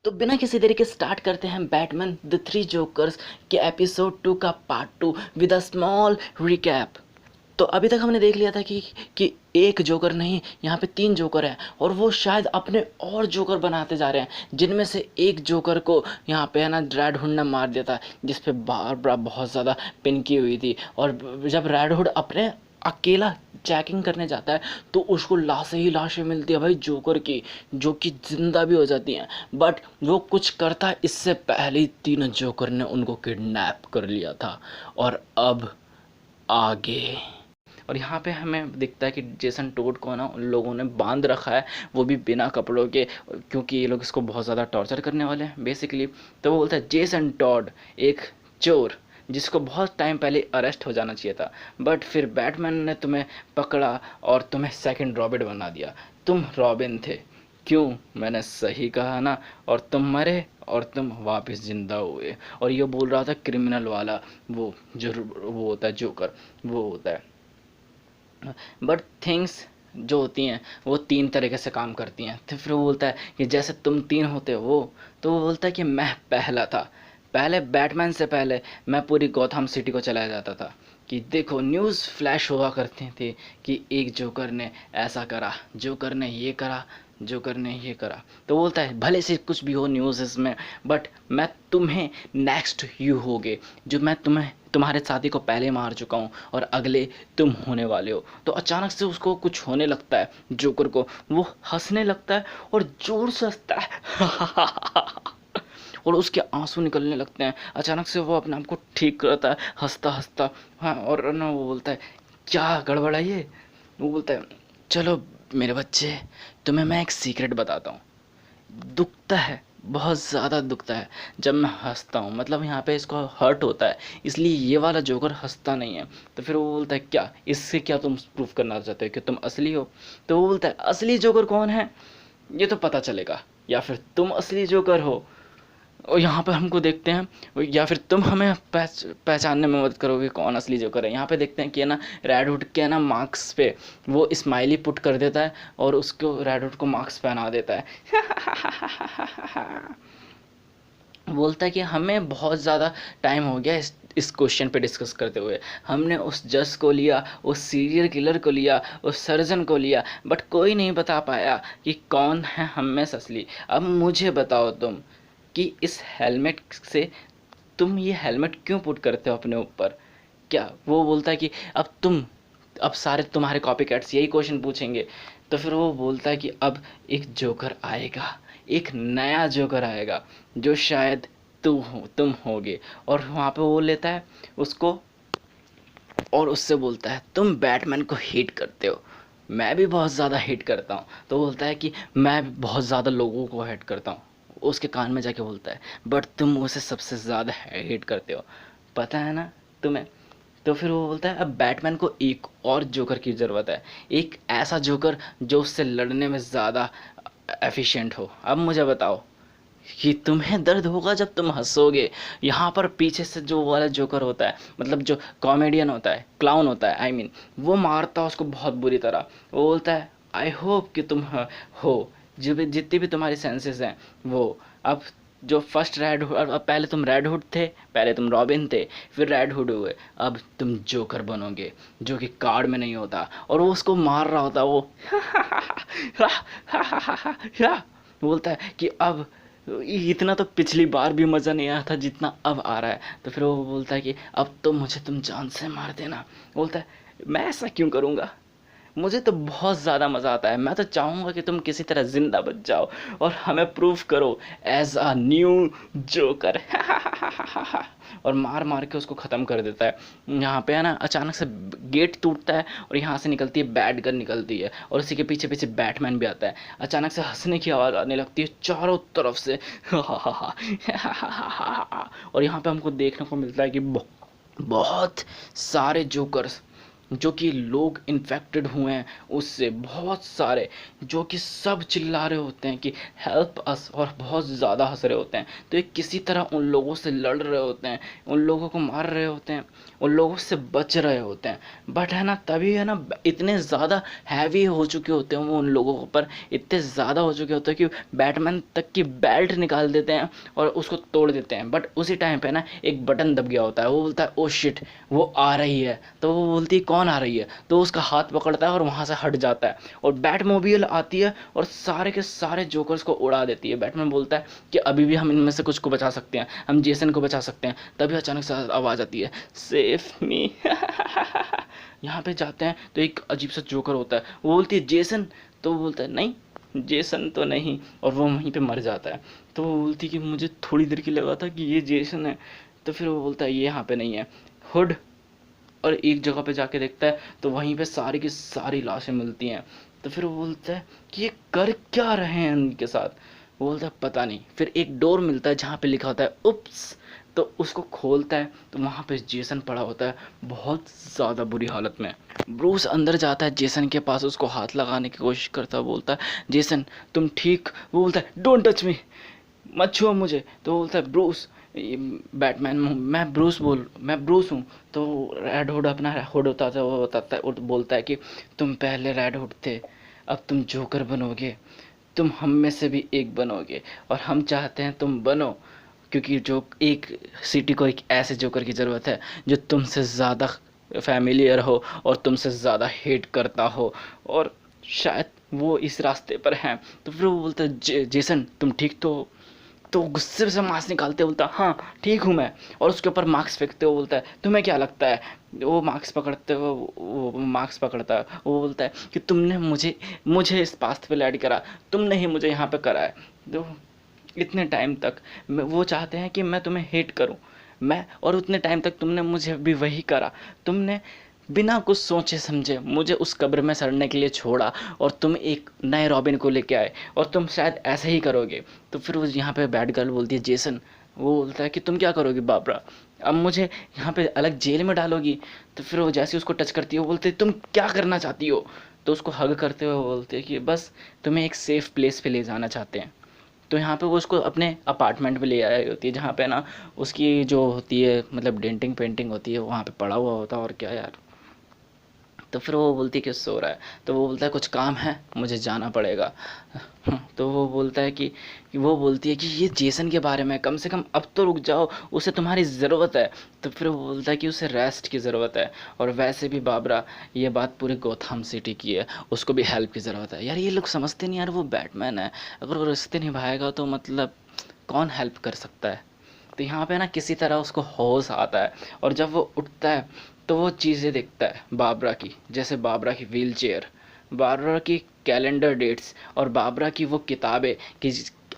तो बिना किसी देरी के स्टार्ट करते हैं बैटमैन द थ्री जोकर्स के एपिसोड 2 का part 2 with a small recap. तो अभी तक हमने देख लिया था कि एक जोकर नहीं, यहाँ पे 3 जोकर हैं और वो शायद अपने और जोकर बनाते जा रहे हैं, जिनमें से एक जोकर को यहाँ पे है ना रेड हुड ने मार दिया था, जिस पे बार बार बहुत ज़्यादा पिन की हुई थी। और जब रेड हुड अपने अकेला चेकिंग करने जाता है तो उसको लाशें ही लाशें मिलती है भाई जोकर की, जो कि जिंदा भी हो जाती हैं। बट वो कुछ करता है इससे पहले ही तीनों जोकर ने उनको किडनैप कर लिया था। और अब आगे और यहाँ पे हमें दिखता है कि जेसन टोड को ना उन लोगों ने बांध रखा है, वो भी बिना कपड़ों के, क्योंकि ये लोग इसको बहुत ज़्यादा टॉर्चर करने वाले हैं बेसिकली। तो वो बोलता है जेसन टोड एक चोर जिसको बहुत टाइम पहले अरेस्ट हो जाना चाहिए था, बट फिर बैटमैन ने तुम्हें पकड़ा और तुम्हें सेकंड रॉबिन बना दिया। तुम रॉबिन थे, क्यों? मैंने सही कहा ना? और तुम मरे और तुम वापस जिंदा हुए। और ये बोल रहा था क्रिमिनल वाला, वो होता है जोकर, वो होता है। बट थिंग्स जो होती हैं वो 3 तरीके से काम करती हैं। तो फिर वो बोलता है कि जैसे तुम 3 होते हो, तो वो बोलता है कि मैं पहला था, पहले बैटमैन से पहले मैं पूरी गॉथम सिटी को चलाया जाता था कि देखो न्यूज़ फ्लैश हुआ करती थी कि एक जोकर ने ऐसा करा, जोकर ने ये करा, जोकर ने ये करा। तो बोलता है भले से कुछ भी हो न्यूज़ इसमें, बट मैं तुम्हें नेक्स्ट यू होगे, जो मैं तुम्हारे साथी को पहले मार चुका हूँ और अगले तुम होने वाले हो। तो अचानक से उसको कुछ होने लगता है जोकर को, वो हंसने लगता है और जोर से हंसता है और उसके आंसू निकलने लगते हैं। अचानक से वो अपने आप को ठीक करता है हंसता हंसता। हाँ, और ना वो बोलता है क्या गड़बड़ है ये? वो बोलता है चलो मेरे बच्चे, तुम्हें मैं एक सीक्रेट बताता हूँ। दुखता है, बहुत ज़्यादा दुखता है जब मैं हंसता हूँ, मतलब यहाँ पे इसको हर्ट होता है, इसलिए ये वाला जोकर हंसता नहीं है। तो फिर वो बोलता है क्या, इससे क्या तुम प्रूफ करना चाहते हो कि तुम असली हो? तो वो बोलता है असली जोकर कौन है ये तो पता चलेगा, या फिर तुम असली जोकर हो और यहाँ पे हमको देखते हैं, या फिर तुम हमें पहचानने में मदद करोगे कौन असली जोकर है। यहाँ पे देखते हैं कि है ना रेड हुड के ना मार्क्स पे वो स्माइली पुट कर देता है और उसको रेड हुड को मार्क्स पहना देता है बोलता है कि हमें बहुत ज़्यादा टाइम हो गया इस क्वेश्चन पे डिस्कस करते हुए। हमने उस जज को लिया, उस सीरियल किलर को लिया, उस सर्जन को लिया, बट कोई नहीं बता पाया कि कौन है हम में से असली। अब मुझे बताओ तुम कि इस हेलमेट से तुम ये हेलमेट क्यों पुट करते हो अपने ऊपर? क्या? वो बोलता है कि अब सारे तुम्हारे कॉपी कैट्स यही क्वेश्चन पूछेंगे। तो फिर वो बोलता है कि अब एक जोकर आएगा, एक नया जोकर आएगा जो शायद तुम होगे। और वहाँ पे वो लेता है उसको और उससे बोलता है तुम बैटमैन को हेट करते हो, मैं भी बहुत ज़्यादा हेट करता हूँ। तो बोलता है कि मैं भी बहुत ज़्यादा लोगों को हेट करता हूँ। उसके कान में जाके बोलता है बट तुम उसे सबसे ज़्यादा हेट करते हो, पता है ना तुम्हें? तो फिर वो बोलता है अब बैटमैन को एक और जोकर की ज़रूरत है, एक ऐसा जोकर जो उससे लड़ने में ज़्यादा एफिशिएंट हो। अब मुझे बताओ कि तुम्हें दर्द होगा जब तुम हंसोगे। यहाँ पर पीछे से जो वाला जोकर होता है, मतलब जो कॉमेडियन होता है, क्लाउन होता है, आई मीन वो मारता है उसको बहुत बुरी तरह। वो बोलता है आई होप कि तुम हो, जो भी जितनी भी तुम्हारी सेंसेस हैं वो। अब जो फर्स्ट रेड हुड, अब पहले तुम रेड हुड थे, पहले तुम रॉबिन थे, फिर रेड हुड हुए, अब तुम जोकर बनोगे जो कि कार्ड में नहीं होता। और वो उसको मार रहा होता वो बोलता है कि अब इतना तो पिछली बार भी मज़ा नहीं आया था जितना अब आ रहा है। तो फिर वो बोलता है कि अब तो मुझे तुम जान से मार देना। बोलता है मैं ऐसा क्यों करूँगा, मुझे तो बहुत ज़्यादा मज़ा आता है, मैं तो चाहूँगा कि तुम किसी तरह ज़िंदा बच जाओ और हमें प्रूफ करो एज अ न्यू जोकर और मार मार के उसको ख़त्म कर देता है। यहाँ पे है ना अचानक से गेट टूटता है और यहाँ से निकलती है बैट गन निकलती है और उसी के पीछे पीछे बैटमैन भी आता है। अचानक से हंसने की आवाज़ आने लगती है चारों तरफ से और यहाँ पे हमको देखने को मिलता है कि बहुत सारे जोकर्स जो कि लोग इन्फेक्टेड हुए हैं उससे बहुत सारे, जो कि सब चिल्ला रहे होते हैं कि हेल्प अस, और बहुत ज़्यादा हंस रहे होते हैं। तो ये किसी तरह उन लोगों से लड़ रहे होते हैं, उन लोगों को मार रहे होते हैं, उन लोगों से बच रहे होते हैं। बट है ना, तभी है ना, इतने ज़्यादा हैवी हो चुके होते हैं वो उन लोगों पर, इतने ज़्यादा हो चुके होते हैं कि बैटमैन तक की बेल्ट निकाल देते हैं और उसको तोड़ देते हैं। बट उसी टाइम पे ना एक बटन दब गया होता है, वो बोलता है ओ शिट, वो आ रही है। तो वो बोलती है कौन आ रही है, तो उसका हाथ पकड़ता है और वहाँ से हट जाता है, और बैटमोबियल आती है और सारे के सारे जोकर्स को उड़ा देती है। बैटमैन बोलता है कि अभी भी हम इनमें से कुछ को बचा सकते हैं, हम जेसन को बचा सकते हैं। तभी अचानक से आवाज़ आती है सेव मी। यहाँ पे जाते हैं तो एक अजीब सा जोकर होता है, वो बोलती है जेसन, तो वो बोलता है नहीं जेसन तो नहीं, और वो वहीं पे मर जाता है। तो वो बोलती है कि मुझे थोड़ी देर की लगा था कि ये जेसन है। तो फिर वो बोलता है ये यहाँ पे नहीं है, हुड। और एक जगह पे जाके देखता है तो वहीं पे सारी की सारी लाशें मिलती हैं। तो फिर वो बोलता है कि ये कर क्या रहे हैं उनके साथ। वो बोलता है पता नहीं। फिर एक डोर मिलता है जहाँ पे लिखा होता है उप्स, तो उसको खोलता है तो वहाँ पे जेसन पड़ा होता है बहुत ज़्यादा बुरी हालत में। ब्रूस अंदर जाता है जेसन के पास, उसको हाथ लगाने की कोशिश करता है, बोलता है जेसन तुम ठीक। वो बोलता है डोंट टच मी, मत छुओ मुझे। तो बोलता है ब्रूस, बैटमैन मैं ब्रूस हूँ। तो रेड हुड अपना हुड होता था, वो बताता है और बोलता है कि तुम पहले रेड हुड थे, अब तुम जोकर बनोगे, तुम हम में से भी एक बनोगे, और हम चाहते हैं तुम बनो, क्योंकि जो एक सिटी को एक ऐसे जोकर की ज़रूरत है जो तुमसे ज़्यादा फैमिलियर हो और तुमसे ज़्यादा हेट करता हो, और शायद वो इस रास्ते पर हैं। तो फिर वो बोलता है जेसन तुम ठीक तो हो?" तो गुस्से से मार्क्स निकालते बोलता है हाँ ठीक हूँ मैं, और उसके ऊपर मार्क्स फेंकते हुए बोलता है तुम्हें क्या लगता है। वो मार्क्स पकड़ते हुए वो मार्क्स पकड़ता है, वो बोलता है कि तुमने मुझे मुझे इस पास्ट पे ऐड करा, तुमने ही मुझे यहाँ पे करा है। तो इतने टाइम तक वो चाहते हैं कि मैं तुम्हें हेट करूं, मैं, और उतने टाइम तक तुमने मुझे भी वही करा। तुमने बिना कुछ सोचे समझे मुझे उस कब्र में सड़ने के लिए छोड़ा, और तुम एक नए रॉबिन को लेके आए, और तुम शायद ऐसे ही करोगे। तो फिर वो यहाँ पे बैड गर्ल बोलती है जेसन, वो बोलता है कि तुम क्या करोगी बाबरा, अब मुझे यहाँ पे अलग जेल में डालोगी। तो फिर वो जैसे उसको टच करती है वो बोलते तुम क्या करना चाहती हो। तो उसको हग करते हुए बोलते हैं कि बस तुम्हें एक सेफ प्लेस पे ले जाना चाहते हैं। तो यहाँ पे वो उसको अपने अपार्टमेंट में ले आई होती है, जहाँ पे ना उसकी जो होती है मतलब डेंटिंग पेंटिंग होती है वहाँ पे पड़ा हुआ होता है, और क्या यार। तो फिर वो बोलती है कि सो रहा है। तो वो बोलता है कुछ काम है मुझे जाना पड़ेगा। तो वो बोलता है कि वो बोलती है कि ये जेसन के बारे में, कम से कम अब तो रुक जाओ, उसे तुम्हारी ज़रूरत है। तो फिर वो बोलता है कि उसे रेस्ट की ज़रूरत है, और वैसे भी बाबरा ये बात पूरी गोथम सिटी की है, उसको भी हेल्प की ज़रूरत है। यार ये लोग समझते नहीं यार, वो बैटमैन है, अगर वो रिश्ते निभाएगा तो मतलब कौन हेल्प कर सकता है। तो यहाँ पे ना किसी तरह उसको होश आता है, और जब वो उठता है तो वो चीज़ें देखता है बाबरा की, जैसे बाबरा की व्हील चेयर, बाबरा की कैलेंडर डेट्स, और बाबरा की वो किताबें कि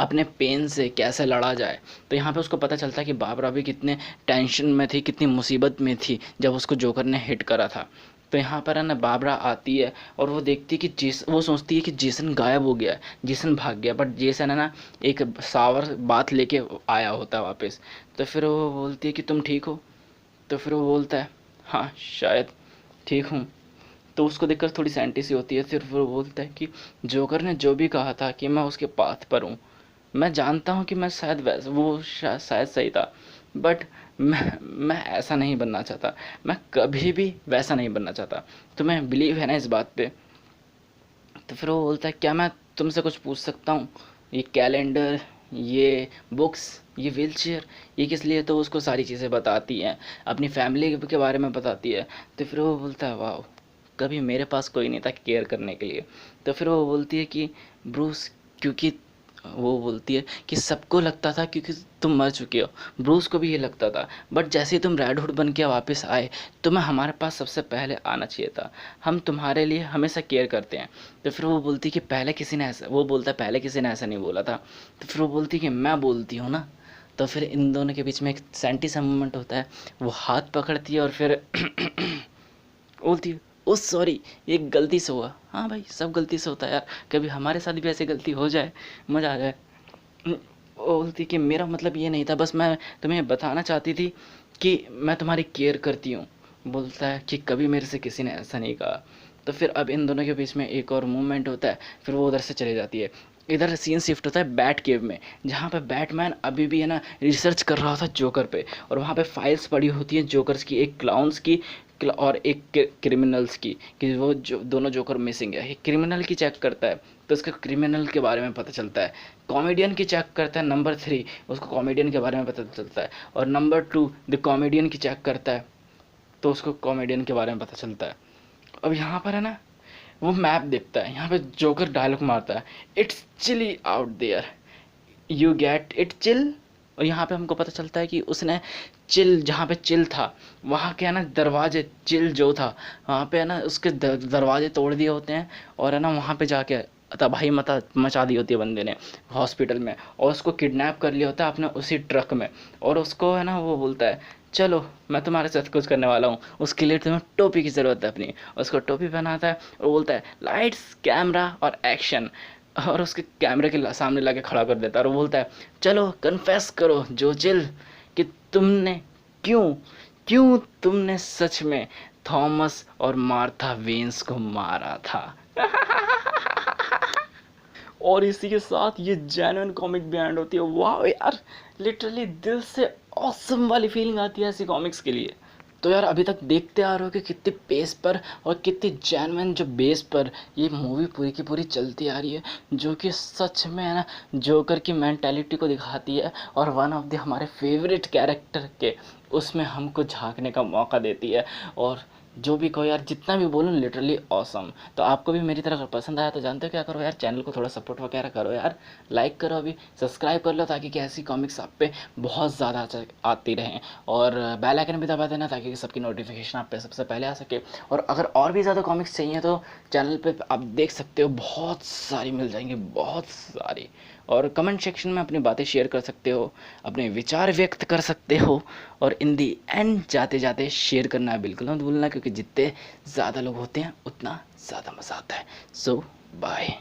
अपने पेन से कैसे लड़ा जाए। तो यहाँ पे उसको पता चलता है कि बाबरा भी कितने टेंशन में थी, कितनी मुसीबत में थी जब उसको जोकर ने हिट करा था। तो यहाँ पर है ना बाबरा आती है और वो देखती है कि वो सोचती है कि जेसन गायब हो गया है, जेसन भाग गया, बट जेसन है ना एक सावर बात लेके आया होता है वापस। तो फिर वो बोलती है कि तुम ठीक हो। तो फिर वो बोलता है हाँ शायद ठीक हूँ। तो उसको देखकर थोड़ी सैंटी सी होती है। फिर वो बोलता है कि जोकर ने जो भी कहा था कि मैं उसके पाथ पर हूँ, मैं जानता हूँ कि मैं शायद वैसे वो शायद सही था, बट मैं ऐसा नहीं बनना चाहता, मैं कभी भी वैसा नहीं बनना चाहता। तुम्हें बिलीव है ना इस बात पे। तो फिर वो बोलता है क्या मैं तुमसे कुछ पूछ सकता हूँ, ये कैलेंडर, ये बुक्स, ये व्हील चेयर, ये किस लिए। तो उसको सारी चीज़ें बताती हैं, अपनी फैमिली के बारे में बताती है। तो फिर वो बोलता है वाह, कभी मेरे पास कोई नहीं था केयर करने के लिए। तो फिर वो बोलती है कि ब्रूस, क्योंकि वो बोलती है कि सबको लगता था क्योंकि तुम मर चुके हो, ब्रूस को भी ये लगता था, बट जैसे ही तुम रेड हुड बन के वापस आए तुम्हें हमारे पास सबसे पहले आना चाहिए था, हम तुम्हारे लिए हमेशा केयर करते हैं। तो फिर वो बोलती कि पहले किसी ने ऐसा, वो बोलता है पहले किसी ने ऐसा नहीं बोला था। तो फिर वो बोलती कि मैं बोलती हूँ ना। तो फिर इन दोनों के बीच में एक सेंटी सा मोमेंट होता है, वो हाथ पकड़ती है और फिर बोलती है ओ सॉरी, ये गलती से हुआ। हाँ भाई सब गलती से होता है यार, कभी हमारे साथ भी ऐसी गलती हो जाए, मज़ा आ जाए। वो बोलती कि मेरा मतलब ये नहीं था, बस मैं तुम्हें बताना चाहती थी कि मैं तुम्हारी केयर करती हूँ, बोलता है कि कभी मेरे से किसी ने ऐसा नहीं कहा। तो फिर अब इन दोनों के बीच में एक और मूवमेंट होता है, फिर वो उधर से चली जाती है। इधर सीन शिफ्ट होता है बैट केव में, जहाँ पे बैटमैन अभी भी है ना रिसर्च कर रहा था जोकर पे, और वहाँ पे फाइल्स पड़ी होती हैं जोकर्स की, एक क्लाउन्स की और एक क्रिमिनल्स की, कि वो जो दोनों जोकर मिसिंग है। क्रिमिनल की चेक करता है तो उसका क्रिमिनल के बारे में पता चलता है। कॉमेडियन की चेक करता है नंबर 3, उसको कॉमेडियन के बारे में पता चलता है। और नंबर 2 द कॉमेडियन की चेक करता है तो उसको कॉमेडियन के बारे में पता चलता है। अब यहाँ पर है ना वो मैप देखता है, यहाँ पे जोकर डायलॉग मारता है, it's chilly out there, you get it chill. और यहाँ पे हमको पता चलता है कि उसने चिल, जहाँ पे चिल था वहाँ के है ना दरवाजे, चिल जो था वहाँ पे है ना उसके दरवाजे तोड़ दिए होते हैं, और है ना वहाँ पे जाके तबाही मचा दी होती है बंदे ने हॉस्पिटल में, और उसको किडनैप कर लिया होता है अपने उसी ट्रक में। और उसको है ना वो बोलता है चलो मैं तुम्हारे साथ कुछ करने वाला हूँ, उसके लिए तुम्हें टोपी की ज़रूरत है अपनी। उसको टोपी पहनाता है और बोलता है लाइट्स कैमरा और एक्शन, और उसके कैमरे के सामने लाके खड़ा कर देता है और बोलता है चलो कन्फेस करो जो चिल, कि तुमने क्यों क्यों तुमने सच में थॉमस और मार्था वेन्स को मारा था। और इसी के साथ ये जेन्युइन कॉमिक भी एंड होती है। वाह यार, लिटरली दिल से ऑसम वाली फीलिंग आती है ऐसी कॉमिक्स के लिए। तो यार अभी तक देखते आ रहे हो कि कितने पेस पर और कितनी जेन्युइन जो बेस पर ये मूवी पूरी की पूरी चलती आ रही है, जो कि सच में है ना जोकर की मेंटालिटी को दिखाती है, और वन ऑफ द हमारे फेवरेट कैरेक्टर के उसमें हमको झांकने का मौका देती है। और जो भी कहो यार, जितना भी बोलूँ लिटरली ऑसम। तो आपको भी मेरी तरह अगर पसंद आया तो जानते हो क्या करो यार, चैनल को थोड़ा सपोर्ट वगैरह करो यार, लाइक करो, अभी सब्सक्राइब कर लो, ताकि कि ऐसी कॉमिक्स आप पे बहुत ज़्यादा आती रहें। और बेल आइकन भी दबा देना ताकि सबकी नोटिफिकेशन आप पे सबसे पहले आ सके। और अगर और भी ज़्यादा कॉमिक्स चाहिए तो चैनल पे आप देख सकते हो, बहुत सारी मिल जाएंगी, बहुत सारी। और कमेंट सेक्शन में अपनी बातें शेयर कर सकते हो, अपने विचार व्यक्त कर सकते हो। और इन दी एंड जाते जाते शेयर करना बिल्कुल मत भूलना, क्योंकि जितने ज़्यादा लोग होते हैं उतना ज़्यादा मज़ा आता है। सो बाय।